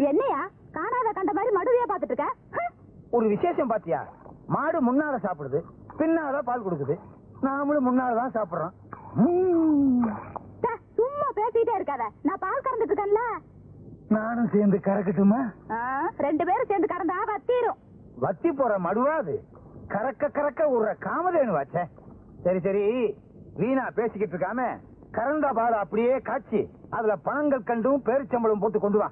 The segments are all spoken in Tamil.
என்னையா காணாத கண்ட மாதிரி மடுவையா பாத்துட்டு இருக்க? ஒரு விசேஷம் பாத்தியா? மாடு முன்னால சாப்பிடுது, பின்னால பால் கொடுக்குது. நாமளும் முன்னாலதான் சாப்பிடுறோம். சும்மா பேசிட்டே இருக்காத. நான் பால் கறந்துட்டு இருக்கேன்ல. நானும் சேர்ந்து கறக்கட்டுமா? 2 பேரும் சேர்ந்து கறந்தா வத்திரும். வத்தி போற மடுவாது கறக்க கறக்க ஒரு காமதேனு வாச்சே. சரி சரி, வீணா பேசிக்கிட்டு இருக்காம கறந்த பால் அப்படியே காய்ச்சி அதுல பணங்கள் கண்டும் பேரிச்சம்பளம் போட்டு கொண்டு வா.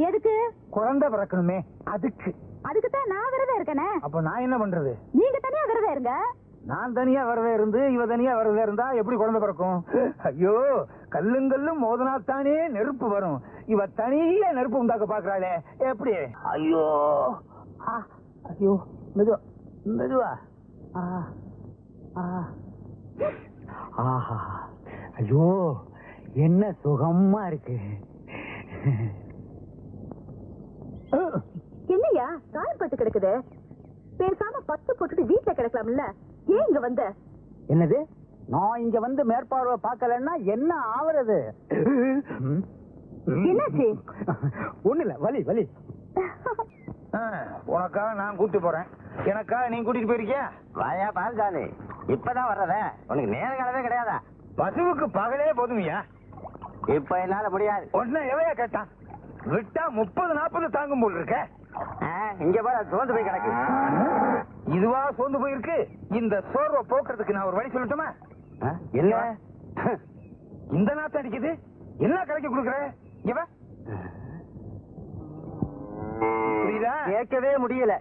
எதுக்கு? குழந்தை பிறக்கணுமே, அதுக்கு. அதுக்குதான் நான் விரதம் இருக்கனே. அப்ப நான் என்ன பண்றது? நீங்க தனியா விரதம் இருங்க. நான் தனியா விரதம் இருந்து இவ தனியா விரதம் இருந்தா எப்படி குழந்தை பிறக்கும்? ஐயோ, கல்லுங்கல்லும் மோதனாத்தானே நெருப்பு வரும். இவ தனியா நெருப்பு உண்டாக்க பாக்குறாளே, எப்படி? ஐயோ ஐயோ, மெதுவா மெதுவா. ஆஹா, ஐயோ என்ன சுகமா இருக்கு. என்னையா காயப்பட்டு கிடக்குது? பேசாம 10 போட்டுட்டு வீட்டுல கிடக்கலாம்ல. ஏன் இங்க வந்த? என்னது? நான் இங்க வந்து மேற்பார்வை பார்க்கலன்னா என்ன ஆவறது? என்னாச்சு? ஒண்ணு இல்ல, வலி வலி. உனக்கா நான் கூட்டு போறேன், எனக்கா நீ கூட்டிட்டு போயிருக்கியா? வாயா பால்சாமி, இப்பதான் வர்றத உனக்கு நேர காலமே கிடையாதா? பசுவுக்கு பகலே போதுமையா? இப்ப என்னால முடியாது. ஒன்ன எவையா கேட்டான்? விட்டா 30-40 தாங்கும் போல் இருக்க. இங்க போய் சோர்ந்து போய் கிடக்கு. இதுவா சோர்ந்து போயிருக்கு? இந்த சோர்வை போக்குறதுக்கு நான் ஒரு வழி சொல்லட்டுமா? என்ன இந்த நாத்து அடிக்குது, என்ன கடைக்கு கொடுக்குற? இவ புரியுதா? கேட்கவே முடியல.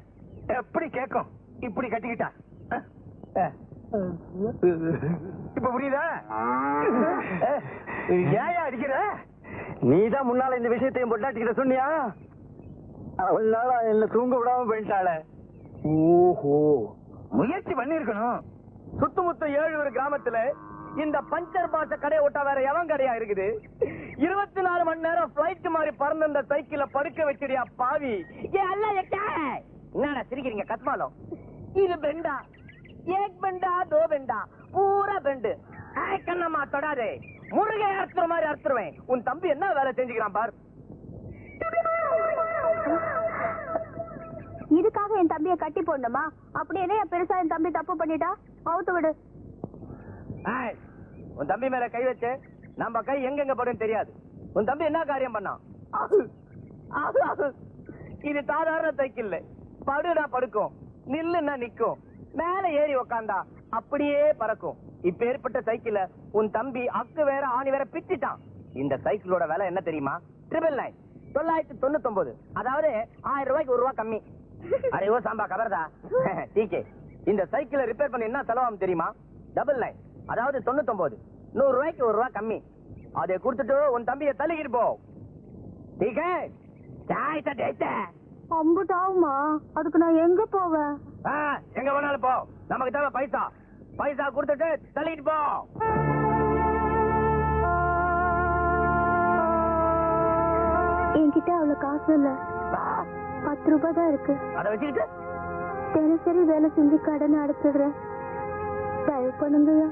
எப்படி கேட்கும்? இப்படி கட்டிக்கிட்டா இப்ப புரியுதா? ஏயா அடிக்கிற? நீதான் முன்னால இந்த விஷயத்தையும் பொட்டாட்டிக்கிட்ட சொன்னியா? அவளால என்ன தூங்க விடாம போயிட்டாள. ஓஹோ, முயற்சி பண்ணிருக்கணும். சுத்துமுத்த 7 கிராமத்துல இந்த பஞ்சர் பாச கடை விட்டா வேற எவன் கடையா இருக்குது? 24 மணி நேரம் பிளைட் மாதிரி பறந்த இந்த சைக்கிள படுக்க வச்சிருயா பாவி. என்னடா சிரிக்கிறீங்க கத்மாலம்? இது பெண்டா, ஏக் பெண்டா, தோ பெண்டா, பூரா பெண்டு. கண்ணம்மா தொடாதே, முருகை அறுத்துற மாதிரி அறுத்துருவேன். உன் தம்பி என்ன வேலை செஞ்சுக்கிறான் பார். இதுக்காக என் தம்பியை கட்டி போடணுமா? அப்படி என்ன பெருசா என் தம்பி தப்பு பண்ணிட்டா? அவுத்து விடு. உன் தம்பி மேல கை வச்சு நம்ம கை எங்கெங்க படும் தெரியாது. உன் தம்பி என்ன காரியம் பண்ணான்? இது சாதாரண சைக்கிள். படுனா படுக்கும், நில்லுன்னா நிக்கும், மேல ஏறி உக்காந்தா அப்படியே பறக்கும். இப்ப ஏற்பட்ட சைக்கிள உன் தம்பி அக்கு வேற ஆணி வேற பிச்சுட்டான். இந்த சைக்கிளோட விலை என்ன தெரியுமா? 999. அதாவது 1000 ரூபாய்க்கு 1 ரூபா கம்மி. அரே சாம்பா கபர்தா டீகே. இந்த சைக்கிளை ரிப்பேர் பண்ண என்ன செலவாகும் தெரியுமா? 99, அதாவது 99. 100 ரூபாய்க்கு 1 ரூபா கம்மி. அதை கொடுத்துட்டு உன் தம்பியை தள்ளிக்கிட்டு போ. டீகே? அம்புட்டாவுமா? அதுக்கு நான் எங்க போவேன்? எங்க வேணாலும் போ, நமக்கு தேவை பைசா. பைசா கொடுத்துட்டு தள்ளிட்டு போ. என்கிட்ட அவ்வளவு காசு இல்ல, 10 ரூபாய் தான் இருக்கு. அதை வச்சுக்கிட்டு தினசரி வேலை செஞ்சு கடன் அடைச்சிடுறேன். தயவு பண்ணுங்கய்யா.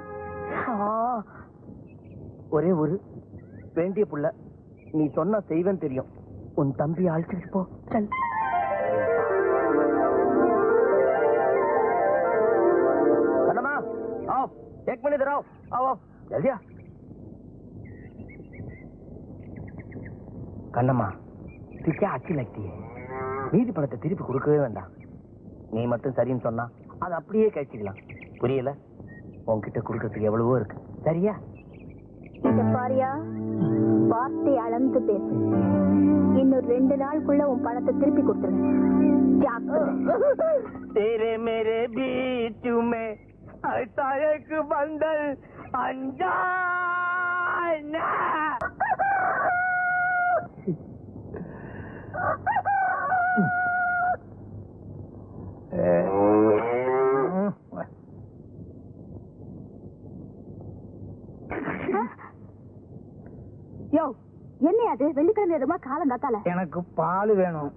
ஒரே ஒரு வேண்டிய புள்ள, நீ சொன்ன செய்வன் தெரியும். உன் தம்பி அழைச்சிட்டு போ. சல். கண்ணம்மா, आओ, 1 मिनट इधर आओ, आओ, जल्दी आ. கண்ணம்மா, திக்கா அச்சி லக்தி. மீதி பணத்தை திருப்பி கொடுக்கவே வேண்டாம். நீ மட்டும் சரின்னு சொன்னா அதை அப்படியே கழிச்சுக்கலாம். புரியல? உன்கிட்ட கொடுக்கறதுக்கு எவ்வளவோ இருக்கு. சரியா? இத பாரியா, வார்த்தை அளந்து பேசு. இன்னும் 2 நாளுக்குள்ள உன் பணத்தை திருப்பி கொடுத்துருவேன். तेरे मेरे बीच में ऐसा एक बंधन अनजाना. யோ, என்ன அது? வெள்ளிக்கிழமை எதுமா காலம் காத்தால? எனக்கு பால் வேணும்.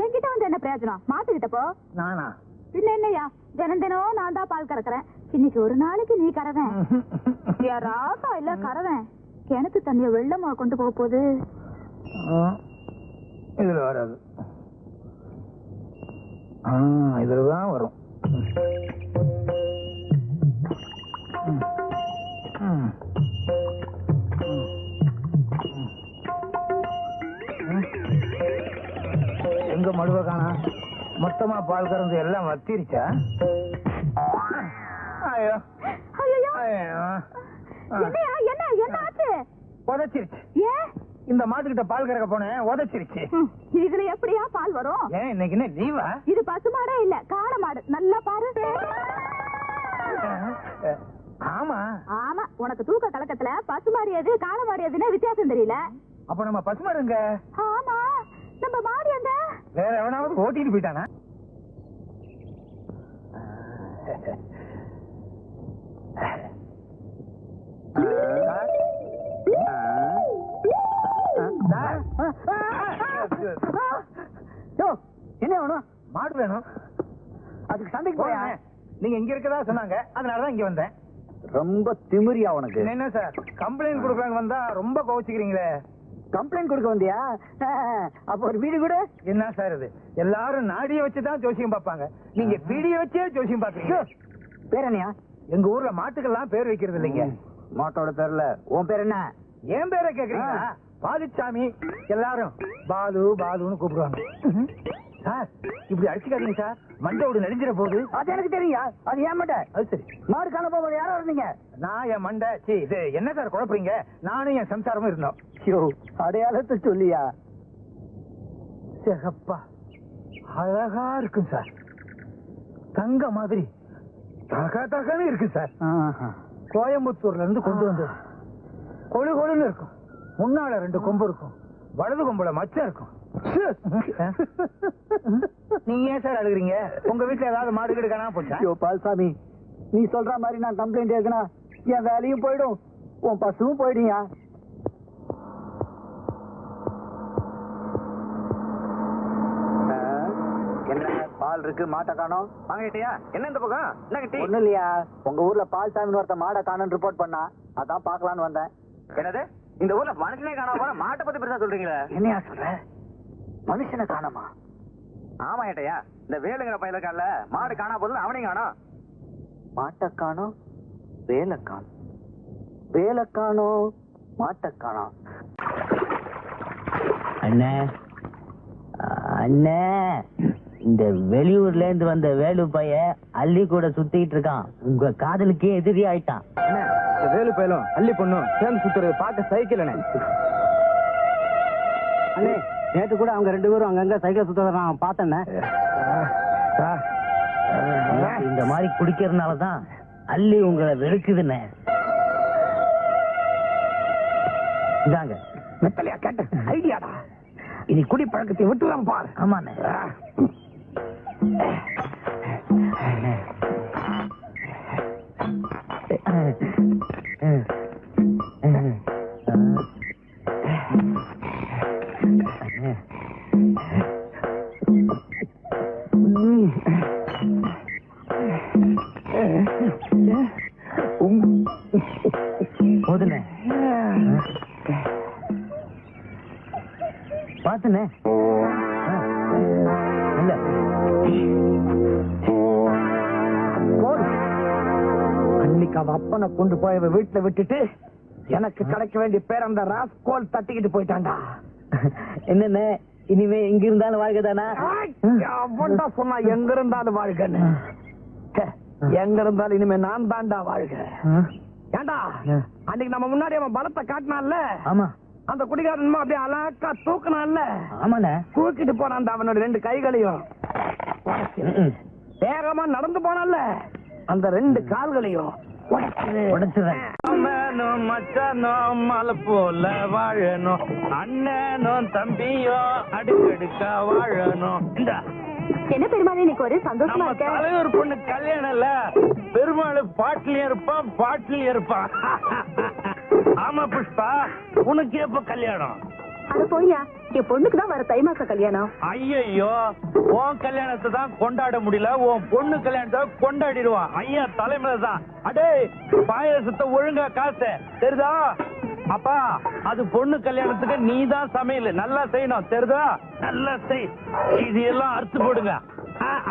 என்கிட்ட வந்து என்ன பிரயோஜனம்? மாட்டுக்கிட்ட போ. நானா? பின்ன என்னையா தினம் தினம் நான் தான் பால் கறக்குறேன். இன்னைக்கு ஒரு நாளைக்கு நீ கறவேன். ராசா இல்ல கறவேன். கிணத்து தண்ணிய வெள்ளமா கொண்டு போக போகுது. இதுல வராது. இதுலதான் வரும். எங்க மடுவ காணா? மொத்தமா பால் கறந்து எல்லாம் வத்திருச்சா? ஐயோ என்ன ஆச்சு? உதச்சிருச்சு. ஏன் இந்த மாட்டுக்கிட்ட பால் கறக்க போனேன், உதச்சிருச்சு. இதுல எப்படியா பால் வரும்? ஏன் இன்னைக்கு என்ன லீவா? இது பசுமாடே இல்ல, காளை மாடு. நல்லா பாரு. ஆமா ஆமா, உனக்கு தூக்க கலக்கத்துல பசுமாடு எது காளை மாடு எதுன்னு வித்தியாசம் தெரியல. அப்ப நம்ம பசுமாடுங்க. ஆமா, நம்ம மாடு எங்க? வேற எவனாவது ஓட்டிட்டு போயிட்டானா? என்ன வேணும்? மாடு வேணும். அதுக்கு சண்டைக்கு போயா? நீங்க இங்க இருக்கதா சொன்னாங்க, அதனாலதான் இங்க வந்தேன். ரொம்ப திமிரியா உனக்கு? என்ன சார் கம்ப்ளைண்ட் கொடுக்கலாங்க வந்தா ரொம்ப கோவிச்சுக்கிறீங்களே. கம்ப்ளைண்ட் கொடுக்க வந்தியா? அப்ப ஒரு வீடு கூட. என்ன சார் இது? எல்லாரும் நாடிய வச்சுதான் ஜோசியம் பார்ப்பாங்க, நீங்க வீடியோ வச்சே ஜோசியம் பாக்குறீங்க. பேர் என்னையா? எங்க ஊர்ல மாட்டுக்கெல்லாம் பேர் வைக்கிறது இல்லைங்க. மாட்டோட பேர்ல உன் பேர் என்ன? என் பேரை கேக்குறீங்களா? பாலுச்சாமி. எல்லாரும் பாலு பாலுன்னு கூப்பிடுவாங்க. சார் இப்படி அடிச்சுக்காதீங்க சார், மண்டோடு நெளிஞ்சிட போகுது. அது எனக்கு தெரியும். அது ஏன் மண்டை? அது சரி. மாடு காண போகும்போது யாரும் இருந்தீங்க? நான் என் மண்டை இது என்ன சார் குழப்பறீங்க? நானும் என் சம்சாரமும் இருந்தோம். அடையாளத்தை சொல்லியா? சிகப்பா அழகா இருக்கும் சார், தங்க மாதிரி தக தகன்னு இருக்கு சார். கோயம்புத்தூர்ல இருந்து கொண்டு வந்து கொழு கொழுன்னு இருக்கும். முன்னால 2 கொம்பு இருக்கும், வலது கொம்புல மச்சம் இருக்கும். நீங்க ஏன் சார் அழுகுறீங்க? உங்க வீட்டுல ஏதாவது மாடு கீடு காணாம போச்சா? பால்சாமி, நீ சொல்ற மாதிரி நான் கம்ப்ளைண்ட் எழுதுனா என் வேலையும் போயிடும், உன் பசுவும் போயிடுயா. என்ன பால் இருக்கு, மாட்டை காணோம்? வாங்கிட்டியா? என்ன இந்த பக்கம் என்ன கட்டி? ஒண்ணு இல்லையா, உங்க ஊர்ல பால்சாமி ஒருத்த மாடை காணோன்னு ரிப்போர்ட் பண்ணா, அதான் பாக்கலான்னு வந்தேன். என்னது? இந்த ஊர்ல மனுஷனே காணாம போனா மாட்டை பத்தி பெருசா சொல்றீங்களா? என்னையா சொல்ற? மனுஷனை காணோமா? ஆமா ஏட்டையா, இந்த வேலுங்கிற பையல இருக்கான்ல, மாடு காணா போதும் அவனையும் காணோம். மாட்டை காணோம், வேலை காணோம், வேலை காணோம், மாட்டை காணோம். அண்ணே அண்ணே, இந்த வெளியூர்ல இருந்து வந்த வேலு பைய அள்ளி கூட சுத்திட்டு இருக்கான். உங்க காதலுக்கே எதிரி ஆயிட்டான். வேலு பயிலும் அள்ளி பொண்ணும் சேர்ந்து சுத்துறது பார்க்க சைக்கிள். அண்ணே, நேற்று கூட அவங்க 2 பேரும் அங்கங்க சைக்கிள் சுத்தத நான் பார்த்தேன். இந்த மாதிரி குடிக்கிறதுனாலதான் அள்ளி உங்களை வெறுக்குதுண்ணே. இதாங்க மெத்தலையா கேட்ட ஐடியாடா. இனி குடி பழக்கத்தை விட்டுலாம் பாரு. ஆமாண்ணே. போதுண்ணே, பாத்துண்ணே. இல்ல அன்னைக்கு அவ அப்பனை கொண்டு போய் வீட்டுல விட்டுட்டு எனக்கு கிடைக்க வேண்டிய பேர் அந்த ராஸ்கோல் தட்டிக்கிட்டு போயிட்டான்டா. என்னண்ணே, இனிமே எங்க இருந்தாலும் வாழ்க்கைதானா? அவன்டா சொன்னா எங்க இருந்தாலும் வாழ்கன்னு. எங்க இருந்தாலும் இனிமே நான் தான்டா வாழ்க. ஏண்டா அன்னைக்கு நம்ம முன்னாடி அவன் பலத்தை காட்டினான்ல, ஆமா, அந்த குடிகாரன் அப்படியே அழகா தூக்கினான்ல, ஆமாண்ணே. தூக்கிட்டு போனான் அவனோட 2 கைகளையும். வேகமா நடந்து போனான்ல, அந்த 2 கால்களையும் உடைச்சுறேன். அண்ணனும் மச்சானும் மலை போல வாழணும், அண்ணனும் தம்பியும் அடுக்கடுக்கா வாழணும். என்ன பெருமாள் இன்னைக்கு ஒரு சந்தோஷமா நம்ம இருக்க? தலைவர் பொண்ணு கல்யாணம் இல்ல, பெருமாள் பாட்டிலையும் இருப்பான் பாட்டிலையும் இருப்பான். ஆமா புஷ்பா, உனக்கு எப்ப கல்யாணம்? அது போய்யா, என் பொண்ணுக்கு தான் வர தை மாச கல்யாணம். ஐயோ, உன் கல்யாணத்தை தான் கொண்டாட முடியல, உன் பொண்ணு கல்யாணத்தை கொண்டாடிடுவான். ஐயா தலைமையில தான். அடே பாயசத்தை ஒழுங்கா காசு தெரியுதா? அப்பா, அது பொண்ணு கல்யாணத்துக்கு நீ தான் சமையல் நல்லா செய்யணும் தெரியுதா? நல்லா செய். இது எல்லாம் அறுத்து போடுங்க.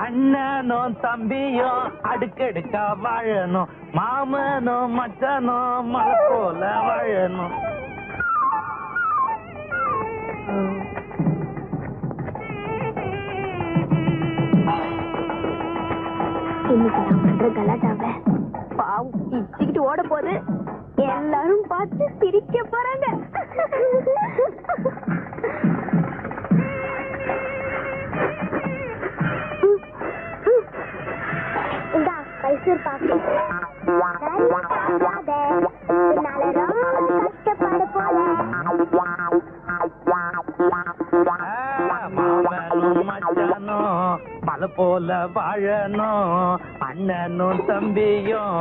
அண்ணனும் தம்பியும் அடுக்கடுக்கா வாழணும், மாமனும் மச்சனும் மலை போல வாழணும். இன்னைக்கு நான் பண்ற கலாட்டாவ பாவம் இச்சுக்கிட்டு ஓட போது எல்லாரும் பார்த்து சிரிக்க போறாங்க. இந்தா மைசூர் பாக்கு. கஷ்டப்பட போல மச்சனும் மலை போல வாழணும், அண்ணனும் தம்பியும்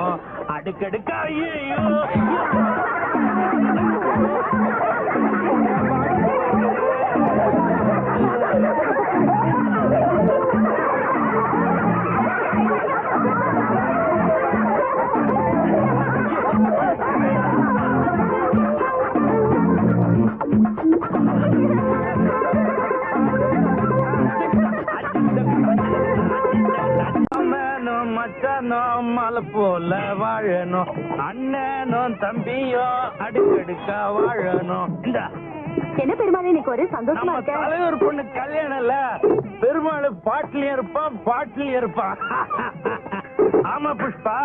அடுக்கடுக்கா. ஐயோ மச்சனும் மலை போல வாழணும், அண்ணனும் தம்பியும் அடுக்கடுக்கா வாழணும். இந்த என்ன பெருமாள் இன்னைக்கு ஒரு சந்தோஷமா நம்ம இருக்க? தலைவர் பொண்ணு கல்யாணம் இல்ல, பெருமாள் பாட்டிலையும் இருப்பான் பாட்டிலையும் இருப்பான். ஆமா புஷ்பா,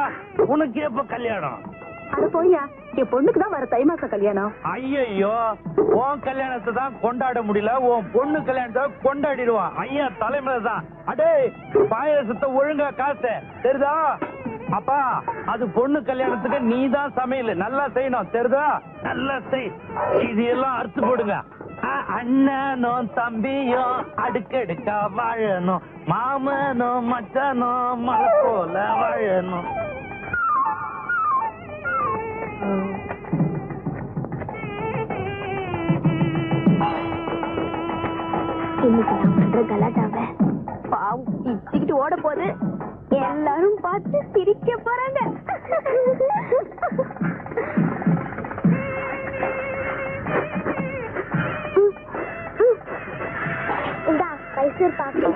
உனக்கு எப்ப கல்யாணம்? அது போய்யா, என் பொண்ணுக்கு தான் வர தை மாச கல்யாணம். ஐயோ, உன் கல்யாணத்தை தான் கொண்டாட முடியல, உன் பொண்ணு கல்யாணத்தை கொண்டாடிடுவான். ஐயா தலைமையில தான். அடே பாயசத்தை ஒழுங்கா காசு தெரியுதா? அப்பா, அது பொண்ணு கல்யாணத்துக்கு நீ தான் சமையல் நல்லா செய்யணும் தெரியுதா? நல்லா செய். இது எல்லாம் அறுத்து போடுங்க. அண்ணனும் தம்பியும் அடுக்கடுக்கா வாழணும், மாமனும் மச்சனும் மலை போல வாழணும். இன்னைக்கு நான் பண்ற கலாட்டாவ பாவம் இச்சுக்கிட்டு ஓட போது எல்லாரும் பார்த்து சிரிக்க போறாங்க. இந்தா மைசூர் பாக்கு.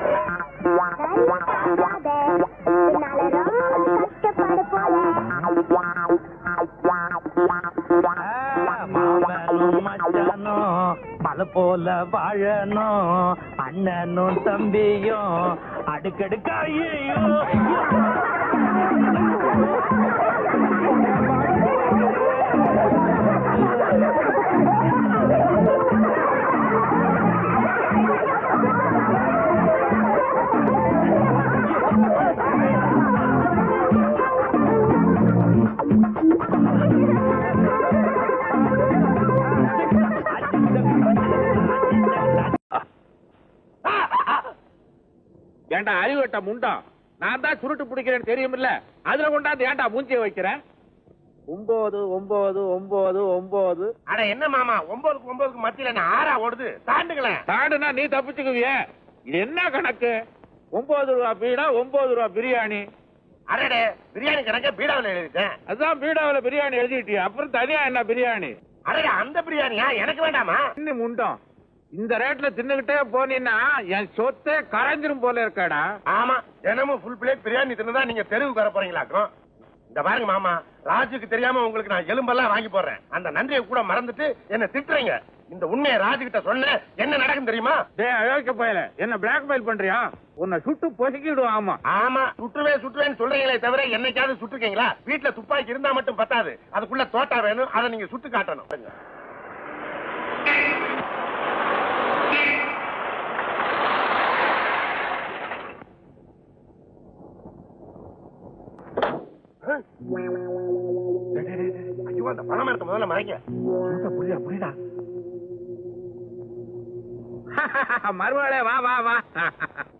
கஷ்டப்பட போல மச்சனும் மலை போல வாழணும், அண்ணனும் தம்பியும் அடுக்கடுக்கா. ஐயோ ஏண்டா அறிவட்ட முண்டம், நான் தான் சுருட்டு பிடிக்கிறேன்னு தெரியுமில்ல, அதுல கொண்டாந்து ஏண்டா மூஞ்சிய வைக்கிறேன்? 9 9 9 9. அட என்ன மாமா, 9க்கு 9க்கு மத்தியில நான் 6 ஓடுது. தாண்டுங்களேன். தாண்டுனா நீ தப்பிச்சுக்குவிய. இது என்ன கணக்கு? 9 ரூபா பீடா, 9 ரூபா பிரியாணி. அடடே, பிரியாணி கணக்க பீடாவில் எழுதிட்டேன். அதான் பீடாவில பிரியாணி எழுதிட்டியா, அப்புறம் தனியா என்ன பிரியாணி? அடடே, அந்த பிரியாணியா? எனக்கு வேண்டாமா? இன்னும் முண்டம், இந்த ரேட்ல தின்னுகிட்டே போனீன்னா என் சொத்தே கரைஞ்சிரும் போல இருக்காடா. ஆமா, தினமும் ஃபுல் பிளேட் பிரியாணி தின்னுதான் நீங்க தெருவுக்கு வர போறீங்களாக்கும். இந்த பாருங்க மாமா, ராஜுக்கு தெரியாம உங்களுக்கு நான் எலும்பெல்லாம் வாங்கி போடுறேன். அந்த நன்றியை கூட மறந்துட்டு என்ன திட்டுறீங்க. இந்த உண்மையை ராஜு கிட்ட சொன்ன என்ன நடக்கும் தெரியுமா? டேய் அயோக்கிய பயலே, என்ன பிளாக்மெயில் பண்றியா? உன்னை சுட்டு பொசுக்கிடுவோம். ஆமா ஆமா, சுட்டுவேன்னு சொல்றீங்களே தவிர என்னைக்காவது சுட்டுருக்கீங்களா? வீட்டுல துப்பாக்கி இருந்தா மட்டும் பத்தாது, அதுக்குள்ள தோட்டா வேணும், அதை நீங்க சுட்டு காட்டணும். ஐயோ, அந்த பணம் எடுத்த முதல்ல மறைக்க. புரியுதா? மறுவாளே வா வா வா.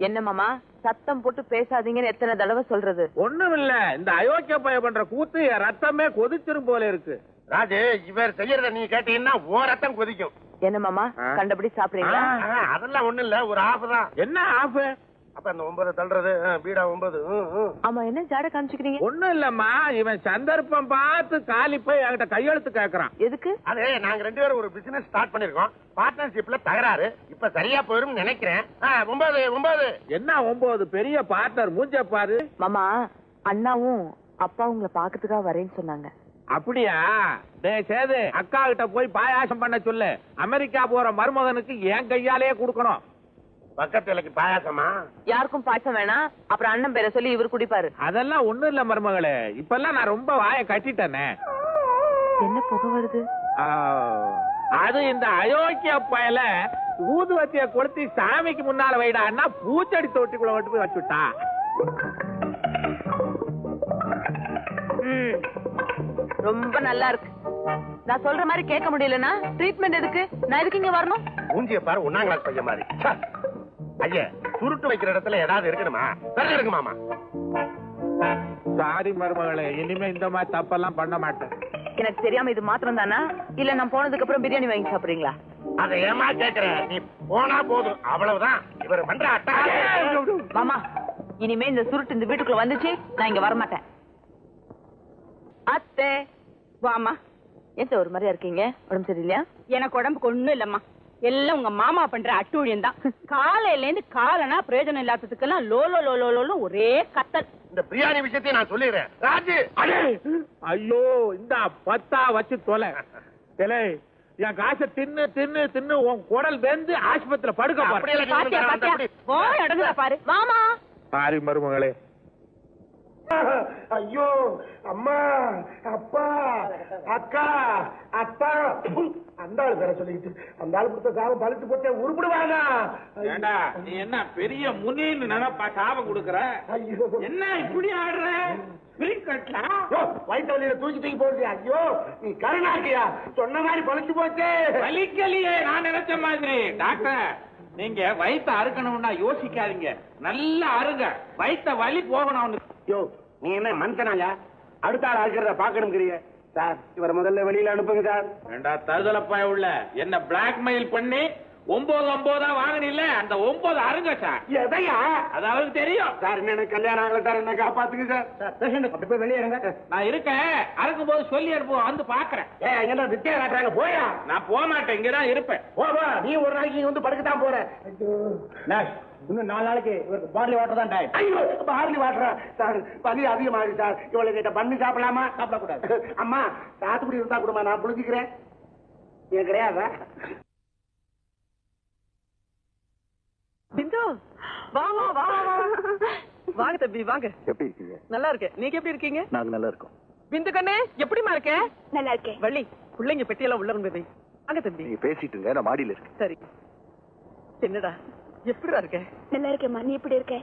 என்ன மாமா சத்தம் போட்டு பேசாதீங்கன்னு எத்தனை தடவை சொல்றது? ஒண்ணும் இல்ல, இந்த அயோக்கிய பைய பண்ற கூத்து என் ரத்தமே கொதிச்சிரும் போல இருக்கு. ராஜு, இவர் செய்யறத நீ கேட்டீங்கன்னா ஓ ரத்தம் கொதிக்கும். என்ன மாமா கண்டபடி சாப்பிடுறீங்களா? அதெல்லாம் ஒண்ணு இல்ல, ஒரு ஆஃப் தான். என்ன ஆஃப்? அப்ப அந்த 9 தள்ளுறது பீடா 9. ஆமா, என்ன ஜாட காமிச்சுக்கிறீங்க? ஒண்ணும் இல்லம்மா, இவன் சந்தர்ப்பம் பார்த்து காலி போய் என்கிட்ட கையெழுத்து கேக்குறான். எதுக்கு? அது நாங்க 2 பேரும் ஒரு பிசினஸ் ஸ்டார்ட் பண்ணிருக்கோம். பார்ட்னர்ஷிப்ல தகராறு. இப்ப சரியா போயிரும் நினைக்கிறேன். 9. என்ன 9? பெரிய பார்ட்னர் மூஞ்ச பாரு. மாமா, அண்ணாவும் அப்பா உங்களை பாக்கிறதுக்காக வரேன்னு சொன்னாங்க. அப்படியா? டேய் சேது, அக்கா கிட்ட போய் பாயாசம் பண்ண சொல்லு. அமெரிக்கா போற மருமகனுக்கு என் கையாலே கொடுக்கணும். பக்கத்துல பாயாசமா? யாருக்கும் பாய்ச்சம் வேணாம். அப்புறம் அண்ணன் பேரை சொல்லி இவர் குடிப்பாரு. அதெல்லாம் ஒண்ணும் இல்ல மருமகளே, இப்பெல்லாம் நான் ரொம்ப வாயை கட்டிட்டேனே. என்ன புகை வருது? அது இந்த அயோக்கிய பயல ஊதுவத்திய கொளுத்தி சாமிக்கு முன்னால வைடான்னா பூச்செடி தொட்டிக்குள்ள விட்டு போய் வச்சுட்டா. ரொம்ப நல்லா இருக்கு. நான் சொல்ற மாதிரி கேட்க முடியலன்னா ட்ரீட்மெண்ட் எதுக்கு? நான் எதுக்கு இங்க வரணும்? மூஞ்சிய பாரு, 1ஆம் கிளாஸ் பையன் மாதிரி. ஐயா, சுருட்டு வைக்கிற இடத்துல ஏதாவது இருக்கணுமா? சரி இருக்கு மாமா. சாரி மருமகளே, இனிமே இந்த மாதிரி தப்பெல்லாம் பண்ண மாட்டேன். எனக்கு தெரியாம இது மாத்திரம் தானா? இல்ல நான் போனதுக்கு அப்புறம் பிரியாணி வாங்கி சாப்பிடுறீங்களா? அதை ஏமா கேக்குறேன்? நீ போனா போதும், அவ்வளவுதான். இவர் பண்ற அட்டா. மாமா, இனிமே இந்த சுருட்டு இந்த வீட்டுக்குள்ள வந்துச்சு, நான் இங்க வரமாட்டேன். அத்தை வாமா. எந்த ஒரு மாதிரியா இருக்கீங்க? உடம்பு சரியில்லையா? எனக்கு உடம்புக்கு ஒண்ணும் இல்லம்மா, எல்லாம் உங்க மாமா பண்ற அட்டூழியம் தான். காலையில இருந்து காலனா பிரயோஜனம் இல்லாததுக்கெல்லாம் லோலோ லோலோ லோலோ ஒரே கத்தல். இந்த பிரியாணி விஷயத்தை நான் சொல்லிடுறேன். ராஜு, ஐயோ, இந்த 10 வச்சு தொலை. என் காசை தின்னு தின்னு தின்னு உன் குடல் வெந்து ஆஸ்பத்திரியில படுக்க பாரு மாமா. சாரி மருமகளே. ஐயோ, அம்மா, அப்பா, அக்கா, அத்தா, அந்த ஆளு பேர சொல்லிட்டு அந்த ஆளு கொடுத்த சாபம் பழிச்சு போட்டு உருப்பிடுவாங்க. ஏண்டா, நீ என்ன பெரிய முனின்னு நினைப்பா சாபம் கொடுக்கற? என்ன இப்படி ஆடுற? வயிற்று வலியில தூக்கி போடுறியா? ஐயோ, நீ கருணாக்கியா? சொன்ன மாதிரி பழிச்சு போச்சு. வலிக்கலையே, நான் நினைச்ச மாதிரி. டாக்டர், நீங்க வயிற்று அறுக்கணும்னா யோசிக்காதீங்க, நல்லா அருங்க. வயிற்ற வலி போகணும். யோ, நீ என்ன மனுஷனாயா? அடுத்த ஆள் அறுக்கிறத பாக்கணுங்கிறிய? சார், இவரை முதல்ல வெளியில அனுப்புங்க சார். ரெண்டா தருதலப்பாய உள்ள என்ன பிளாக்மெயில் பண்ணி 9 வாங்கினில்ல, அந்த 9 அருங்க சார். எதையா? அதாவது தெரியும் சார். என்ன கல்யாணம் ஆகல சார், என்ன காப்பாத்துங்க சார். போய் வெளியே இருங்க. நான் இருக்கேன், அறுக்கும் போது சொல்லி அனுப்புவோம், வந்து பாக்குறேன். என்ன வித்தியா காட்டுறாங்க? போயா? நான் போக மாட்டேன், இங்கதான் இருப்பேன். போவா, நீ ஒரு நாளைக்கு வந்து படுக்கத்தான் போற. இன்னும் 4 நாளைக்கு இவருக்கு பார்லி வாட்டர் தான் டயட். ஐயோ, பார்லி வாட்டரா சார்? பலி அதிகமாகுது சார். இவளை கிட்ட பண்ணி சாப்பிடலாமா? சாப்பிடக்கூடாது. அம்மா, சாத்துக்குடி இருந்தா கொடுமா, நான் புளிஞ்சுக்கிறேன். ஏன் கிடையாதா? பிந்து, வா வா வா வா. வாங்க தம்பி, வாங்க. எப்படி இருக்கீங்க? நல்லா இருக்கேன். நீங்க எப்படி இருக்கீங்க? நாங்க நல்லா இருக்கோம். பிந்து கண்ணே, எப்படிமா இருக்க? நல்லா இருக்கேன். வள்ளி, பிள்ளைங்க பெட்டியெல்லாம் உள்ள இருந்தது. அங்க தம்பி. நீங்க பேசிட்டு இருங்க, நான் மாடியில இருக்கேன். சரி. என்னடா, எப்படிடா இருக்க? நல்லா இருக்கேம்மா, நீ எப்படி இருக்க?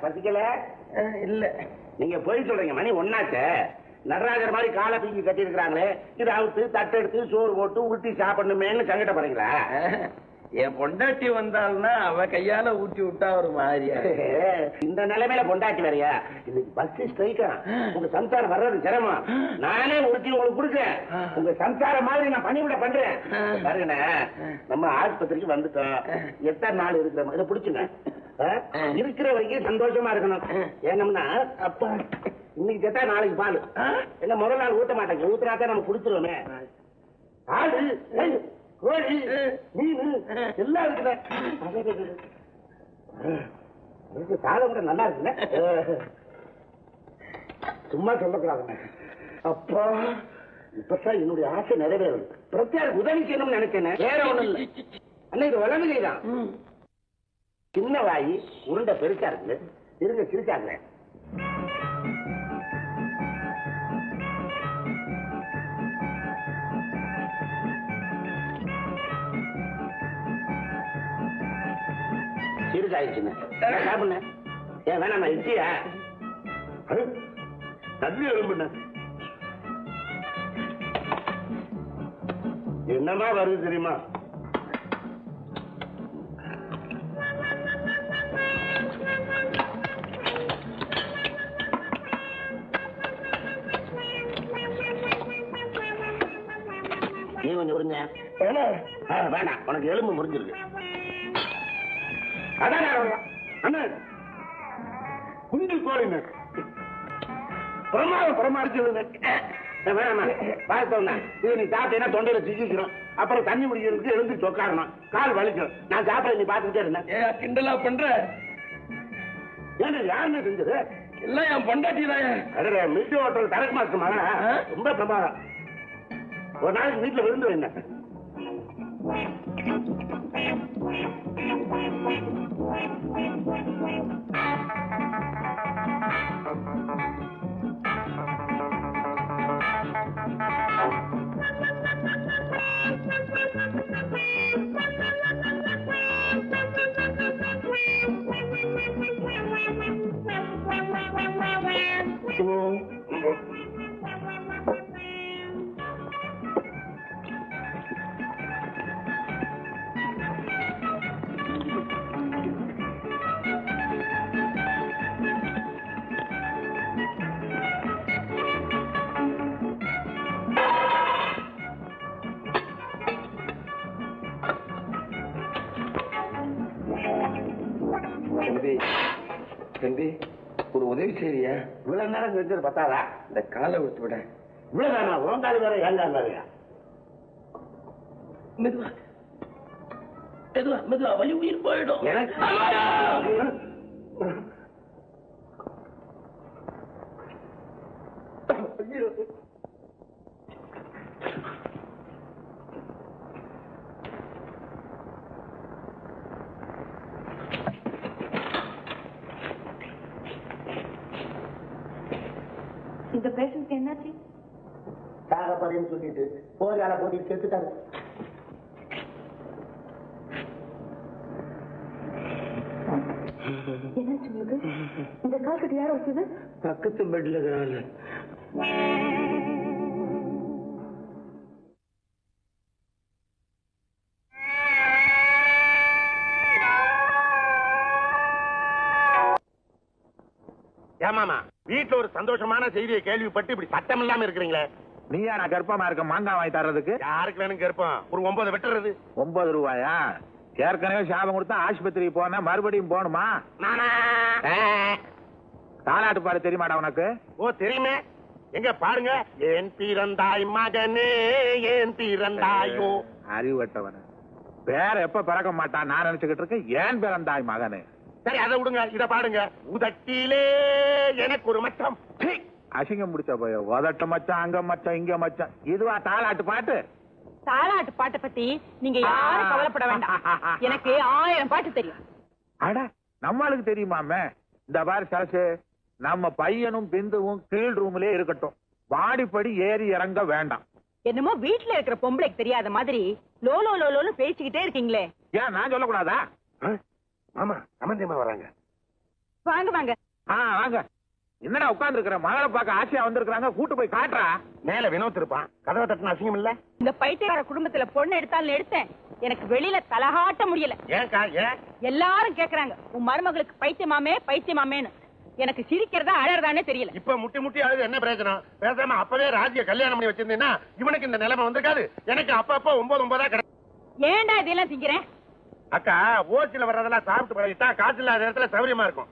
பசிக்கல? இல்ல. நீங்க போய் சொல்றீங்க, மணி 1 நடராஜர் மாதிரி காலை தூக்கி கட்டி இருக்கிறாங்களே, இது அவுத்து தட்டு எடுத்து சோறு போட்டு ஊட்டி சாப்பிடணுமேன்னு சங்கடப்படுறீங்களா? என் பொண்டாட்டி வந்தாள்னா அவ கையால ஊட்டி விட்டா ஒரு மாதிரியா. இந்த நிலைமையில பொண்டாட்டி வேறையா? இன்னைக்கு பஸ் ஸ்ட்ரைக்கா? உங்க சம்சாரம் வர்றது சிரமம். நானே ஊட்டி உங்களுக்கு கொடுக்குறேன். உங்க சம்சாரம் மாதிரி நான் பணிவிட பண்றேன். பாருங்கண்ணே, நம்ம ஆஸ்பத்திரிக்கு வந்துட்டோம். எத்தனை நாள் இருக்கிற மாதிரி பிடிச்சுங்க. இருக்கிற வரைக்கும் சந்தோஷமா இருக்கணும். ஏனம்னா அப்பா இன்னைக்கு செத்தா நாளைக்கு பால். என்ன முதல் நாள் ஊட்ட மாட்டாங்க, ஊத்துனாத்தான் நம்ம குடிச்சிருவோமே. ஆடு, கோழி, மீன் எல்லாம் இருக்குல்ல. சாதம் கூட நல்லா இருக்குல்ல. சும்மா சொல்லக்கூடாதுங்க. அப்பா, இப்பதான் என்னுடைய ஆசை நிறைவேறுது. பிரத்யேக உதவி செய்யணும்னு நினைச்சேன். வேற ஒண்ணும் இல்லை அண்ணா, இது வளர்ந்துதான். சின்ன வாயி உருண்டை பெருசா இருக்குது. இருங்க, சிரிச்சாங்க. சிரிச்சாயிடுச்சுன்னு சாப்பிடுங்க. ஏன் வேணாமா? இட்லியா? தண்ணி எலும்புண்ண என்னமா வருது தெரியுமா? நீ கொஞ்சம் உறிஞ்ச. வேணாம், உனக்கு எலும்பு முறிஞ்சிருக்கு. அதான் அண்ணன் குஞ்சு கோழிங்க பிரமாடிச்சு வேணாமா பார்த்தோம்னா இது நீ சாப்பிட்டீங்கன்னா தொண்டையில சிக்கிக்கிறோம். அப்புறம் தண்ணி முடிக்கிறதுக்கு எழுந்து சொக்காரணும், கால் வலிக்கும். நான் சாப்பிட நீ பார்த்துக்கிட்டே இருந்தேன். கிண்டலா பண்ற? ஏன்னா யாருன்னு செஞ்சது? எல்லாம் என் பொண்டாட்டி தான். மில்டி ஹோட்டல் தரக்கு மாசுமா ரொம்ப பிரமாதம். ஒரு நாளைக்கு வீட்டுல விருந்து வைங்க. தம்பி, ஒரு உதவி செய்ய. இவ்வளவு நேரம் செஞ்சது பத்தாதா? இந்த காலை விட்டு விட. இவ்வளவுதானா? உங்காது வேற ஏங்காது வேறையா? மெதுவா மெதுவா மெதுவா, வலி உயிர் போயிடும். எனக்கு இந்த பேஷண்ட் என்னாச்சு? சாகப்பறேன்னு சொல்லிட்டு போரால போட்டு செத்துட்டாங்க. என்னாச்சு உங்களுக்கு? இந்த கால் கட்டு யார வச்சது? பக்கத்து பெட்ல இருக்கிறாங்க. ஏமாமா, வீட்டுல ஒரு சந்தோஷமான செய்தியை கேள்விப்பட்டு இப்படி சட்டம் இல்லாம இருக்கிறீங்களே. நீயா நான் கர்ப்பமா இருக்க மாங்காய் வாங்கி தர்றதுக்கு? யாருக்கு வேணும் கருப்பம்? ஒரு 9 வெட்டுறது. 9 ரூபாயா? ஏற்கனவே சாபம் கொடுத்தா ஆஸ்பத்திரி போன மறுபடியும் போகணுமா? தாலாட்டு பாடு தெரியுமாடா உனக்கு? ஓ தெரியுமே. எங்க பாருங்க. ஏன் பிறந்தாய் மகனே, ஏன் பிறந்தாயோ. அறிவட்டவன வேற எப்ப பிறக்க மாட்டான் நான் நினைச்சுக்கிட்டு இருக்கேன். ஏன் பிறந்தாய் மகனே? சரி அதை விடுங்க, இத பாடுங்க. உதட்டிலே எனக்கு ஒரு மச்சம். அசிங்கம் முடிச்ச போய் உதட்ட மச்சான், அங்க மச்சான், இங்க மச்சான். இதுவா தாலாட்டு பாட்டு? தாலாட்டு பாட்டை பத்தி நீங்க யாரும் கவலைப்பட வேண்டாம். எனக்கு 1000 பாட்டு தெரியும். அட நம்மளுக்கு தெரியுமாமே. இந்த பாரு சரசு, நம்ம பையனும் பிந்துவும் கீழ் ரூம்லயே இருக்கட்டும். வாடிப்படி ஏறி இறங்க வேண்டாம். என்னமோ வீட்டுல இருக்கிற பொம்பளைக்கு தெரியாத மாதிரி லோலோ லோலோன்னு பேசிக்கிட்டே இருக்கீங்களே. ஏன் நான் சொல்லக்கூடாதா? ஆமா, சம்பந்தியமா வராங்க. வாங்க வாங்க. வாங்க. என்னடா உட்கார்ந்து இருக்கிற? மகளை பார்க்க ஆசையா வந்திருக்காங்க, கூட்டு போய் காட்டுறா. மேல வினோத் இருப்பான். கதவை தட்டின அசிங்கம் இல்ல? இந்த பைத்தியக்கார குடும்பத்துல பொண்ணு எடுத்தாலும் எடுத்தேன், எனக்கு வெளியில தலகாட்ட முடியல. ஏன்க்கா? ஏன்? எல்லாரும் கேக்குறாங்க உன் மருமகளுக்கு பைத்தியமாமே பைத்தியமாமேன்னு. எனக்கு சிரிக்கிறதா அழறதானே தெரியல. இப்ப முட்டி முட்டி அழுது என்ன பிரயோஜனம்? பேசாம அப்பவே ராஜிய கல்யாணம் பண்ணி வச்சிருந்தீங்கன்னா இவனுக்கு இந்த நிலைமை வந்திருக்காது. எனக்கு அப்பப்ப 9 கிடையாது. ஏன்டா இதெல்லாம் திங்கிறேன்? அக்கா, ஓசில வர்றதெல்லாம் சாப்பிட்டு பழகிட்டா காசு இல்லாத இடத்துல சௌரியமா இருக்கும்.